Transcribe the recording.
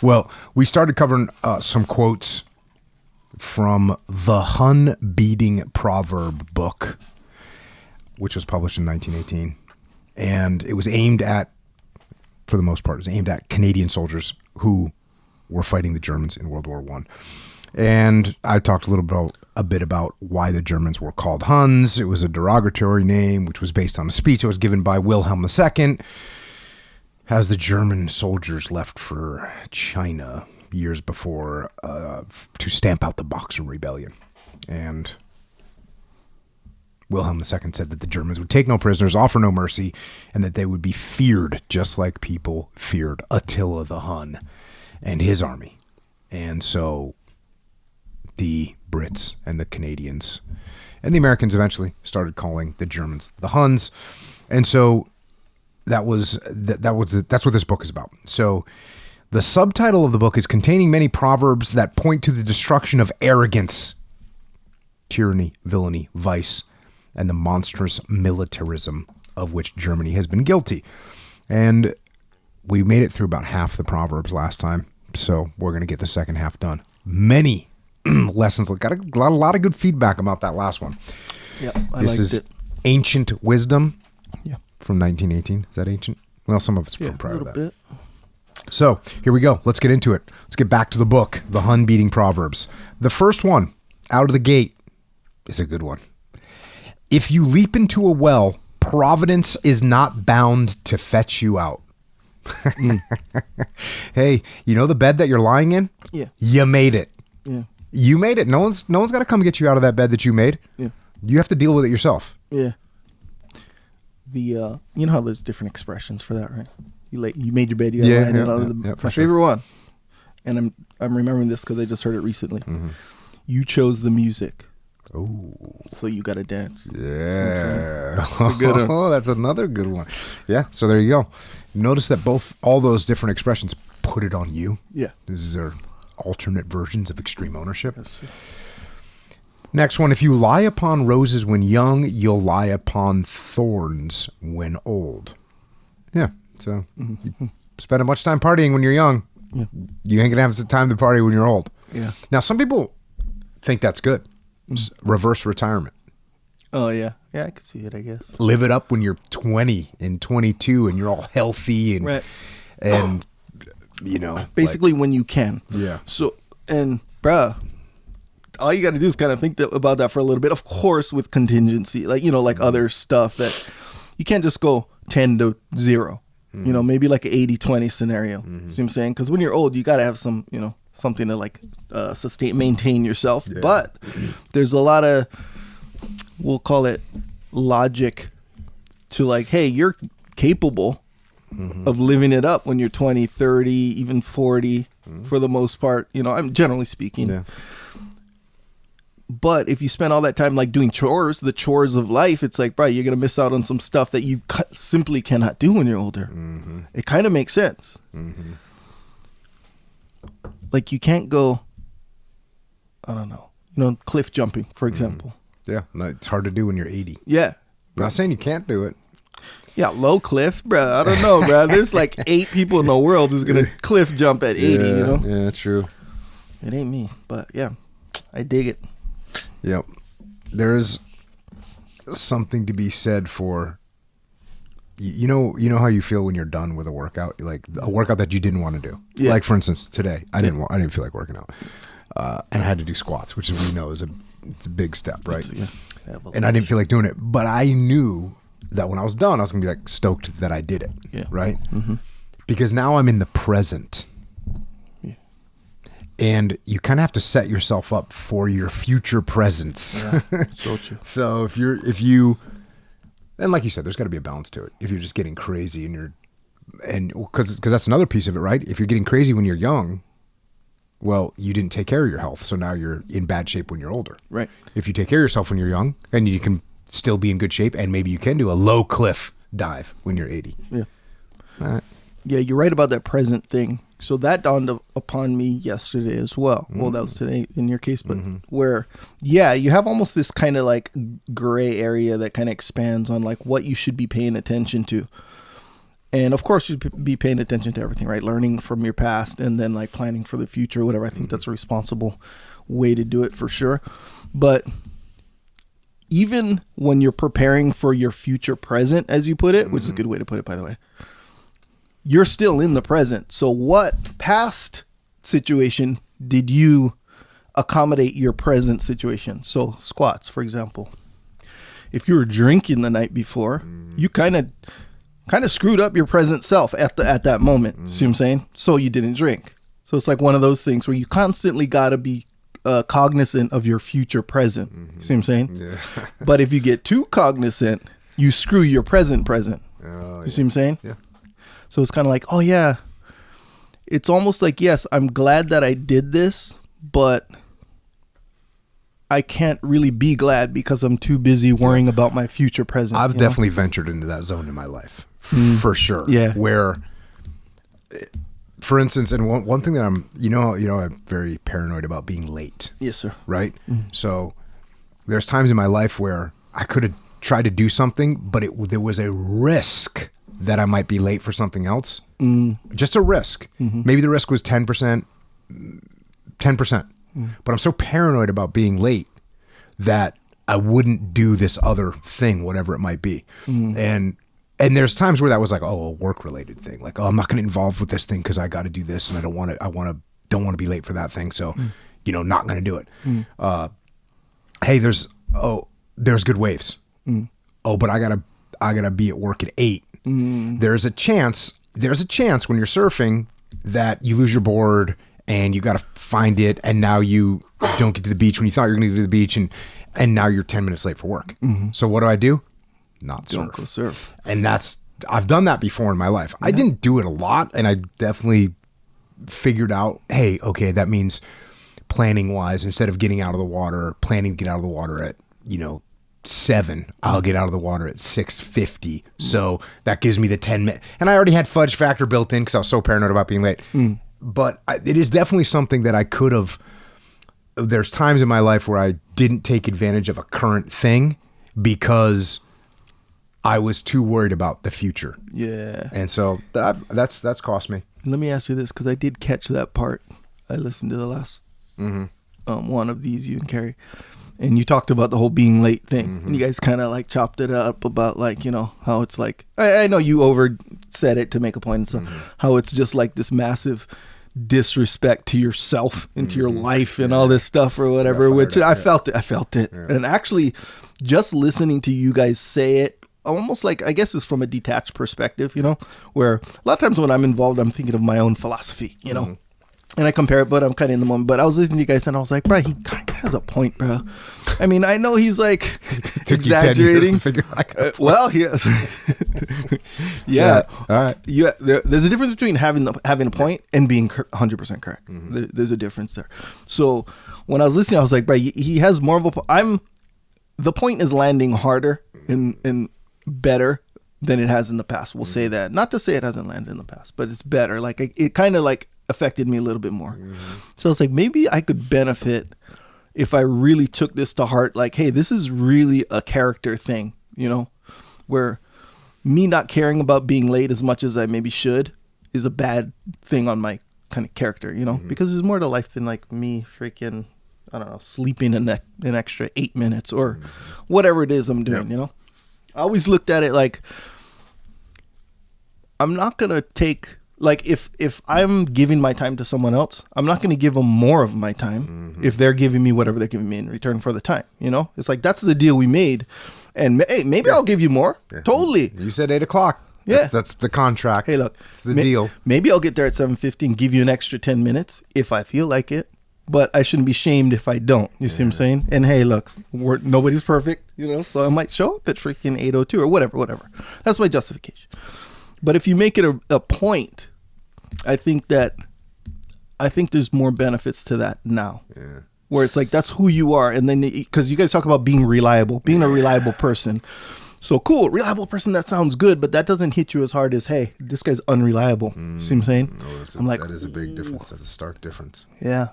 Well, we started covering some quotes from the Hunn-Beating Proverb book, which was published in 1918. And it was aimed at, for the most part, it was aimed at Canadian soldiers who were fighting the Germans in World War I. And I talked a bit about why the Germans were called Huns. It was a derogatory name, which was based on a speech that was given by Wilhelm II as the German soldiers left for China years before to stamp out the Boxer Rebellion. And Wilhelm II said that the Germans would take no prisoners, offer no mercy, and that they would be feared just like people feared Attila the Hun and his army. And so the Brits and the Canadians and the Americans eventually started calling the Germans the Huns. And so that's what this book is about. So the subtitle of the book is Containing Many Proverbs That Point to the Destruction of Arrogance, Tyranny, Villainy, Vice, and the monstrous militarism of which Germany has been guilty. And we made it through about half the Proverbs last time, so we're going to get the second half done. Many lessons. Got a lot of good feedback about that last one. Yeah, this is it. Ancient Wisdom. Yeah. From 1918. Is that ancient? Well, some of it's from prior to that. Bit. So here we go. Let's get into it. Let's get back to the book, the Hunn-Beating Proverbs. The first one, out of the gate, is a good one. If you leap into a well, Providence is not bound to fetch you out. Hey, you know the bed that you're lying in? Yeah. You made it. Yeah. You made it. No one's got to come get you out of that bed that you made. Yeah. You have to deal with it yourself. Yeah. You know how there's different expressions for that, right? You made your bed. You got my favorite one, and I'm remembering this because I just heard it recently. Mm-hmm. You chose the music. Oh, so you got to dance. Yeah, that's a good one. Oh, that's another good one. Yeah. So there you go. Notice that all those different expressions put it on you. Yeah. These are alternate versions of extreme ownership. Next one, if you lie upon roses when young, you'll lie upon thorns when old. Yeah, so you spend much time partying when you're young. Yeah. You ain't going to have the time to party when you're old. Yeah. Now, some people think that's good. Reverse retirement. Oh, yeah. Yeah, I could see it, I guess. Live it up when you're 20 and 22 and you're all healthy and, right. And you know. Basically when you can. Yeah. So, and bruh, all you got to do is kind of think about that for a little bit. Of course, with contingency, like other stuff that you can't just go 10 to 0. Mm-hmm. Maybe like an 80-20 scenario. Mm-hmm. See what I'm saying? Because when you're old, you got to have some, something to maintain yourself. Yeah. But there's a lot of, we'll call it logic to hey, you're capable of living it up when you're 20, 30, even 40 for the most part. I'm generally speaking. Yeah. But if you spend all that time doing chores, the chores of life, it's bro, you're going to miss out on some stuff that you simply cannot do when you're older. Mm-hmm. It kind of makes sense. Mm-hmm. You can't go, I don't know, cliff jumping, for example. Yeah, no, it's hard to do when you're 80. Yeah. I'm not saying you can't do it. Yeah, low cliff, bro. I don't know, bro. There's 8 people in the world who's going to cliff jump at 80, Yeah, true. It ain't me, but yeah, I dig it. Yep. There is something to be said for, you know how you feel when you're done with a workout, a workout that you didn't want to do. Yeah. For instance, today, I didn't feel like working out. And I had to do squats, which we know is it's a big step, right? Yeah. And I didn't feel like doing it, but I knew that when I was done, I was going to be stoked that I did it. Yeah. Right? Mm-hmm. Because now I'm in the present. Yeah. And you kind of have to set yourself up for your future presence. Yeah. So true. So if you, and like you said, there's got to be a balance to it. If you're just getting crazy and because that's another piece of it, right? If you're getting crazy when you're young, well, you didn't take care of your health, so now you're in bad shape when you're older. Right. If you take care of yourself when you're young, and you can still be in good shape, and maybe you can do a low cliff dive when you're 80. Yeah. Yeah, you're right about that present thing. So that dawned upon me yesterday as well. Mm-hmm. Well, that was today in your case, but where, you have almost this kind of gray area that kind of expands on what you should be paying attention to. And of course, you'd be paying attention to everything, right? Learning from your past and then like planning for the future, whatever. I think that's a responsible way to do it for sure. But even when you're preparing for your future present, as you put it, which is a good way to put it, by the way, you're still in the present. So what past situation did you accommodate your present situation? So squats, for example. If you were drinking the night before, you kind of screwed up your present self at that moment. See what I'm saying? So you didn't drink. So it's like one of those things where you constantly got to be cognizant of your future present. See what I'm saying? Yeah. But if you get too cognizant, you screw your present. You see what I'm saying? Yeah. So it's kind of like, oh yeah, it's almost like, yes, I'm glad that I did this, but I can't really be glad because I'm too busy worrying about my future present. I've definitely ventured into that zone in my life, for sure. Yeah. Where, for instance, and one thing that I'm very paranoid about being late. Yes, sir. Right? So there's times in my life where I could have tried to do something, but there was a risk that I might be late for something else. Just a risk. Maybe the risk was 10%. But I'm so paranoid about being late that I wouldn't do this other thing, whatever it might be. And there's times where that was like, a work related thing. Like, I'm not going to involve with this thing because I got to do this and I don't want to be late for that thing. So, not going to do it. Hey, there's good waves. But I gotta be at work at 8. There's a chance when you're surfing that you lose your board and you got to find it, and now you don't get to the beach when you thought you were going to get to the beach, and now you're 10 minutes late for work. So what do? Not surf. Don't go surf. And I've done that before in my life. I didn't do it a lot, and I definitely figured out, hey, okay, that means planning wise, instead of getting out of the water, planning to get out of the water at 7, I'll get out of the water at 6:50. So that gives me the 10 minutes, and I already had fudge factor built in because I was so paranoid about being late. But it is definitely something that I could have. There's times in my life where I didn't take advantage of a current thing because I was too worried about the future. Yeah. And so that's cost me. Let me ask you this, because I did catch that part. I listened to the last one of these, you and Carrie, and you talked about the whole being late thing. And you guys kind of like chopped it up about like, how it's like, I know you over said it to make a point. So how it's just like this massive disrespect to yourself and to your life and all this stuff or whatever, which I felt it. Yeah. And actually just listening to you guys say it, almost like, I guess it's from a detached perspective, where a lot of times when I'm involved, I'm thinking of my own philosophy, and I compare it, but I'm kind of in the moment. But I was listening to you guys and I was like, bro, he kind of has a point, bro. I mean, I know he's like exaggerating. To figure out well, yes. Yeah. All right. Yeah. There's a difference between having a point and being 100% correct. There's a difference there. So when I was listening, I was like, bro, he has more of a, the point is landing harder and better than it has in the past. We'll say that. Not to say it hasn't landed in the past, but it's better. Like it kind of like affected me a little bit more. So it's like, maybe I could benefit if I really took this to heart. Like, hey, this is really a character thing, where me not caring about being late as much as I maybe should is a bad thing on my kind of character, because there's more to life than like me freaking, I don't know, sleeping an extra 8 minutes or whatever it is I'm doing, I always looked at it like, I'm not going to take, like, if I'm giving my time to someone else, I'm not going to give them more of my time if they're giving me whatever they're giving me in return for the time, It's like, that's the deal we made. And hey, maybe I'll give you more. Yeah. Totally. You said 8 o'clock. Yeah. That's the contract. Hey, look. It's the deal. Maybe I'll get there at 7:50 and give you an extra 10 minutes if I feel like it. But I shouldn't be shamed if I don't. You see what I'm saying? And hey, look, nobody's perfect, So I might show up at freaking 8:02 or whatever. That's my justification. But if you make it a point, I think there's more benefits to that now. Yeah. Where it's like, that's who you are. And then, because you guys talk about being a reliable person. So cool, reliable person, that sounds good, but that doesn't hit you as hard as, hey, this guy's unreliable. See what I'm saying? That is a big difference. That's a stark difference. Yeah.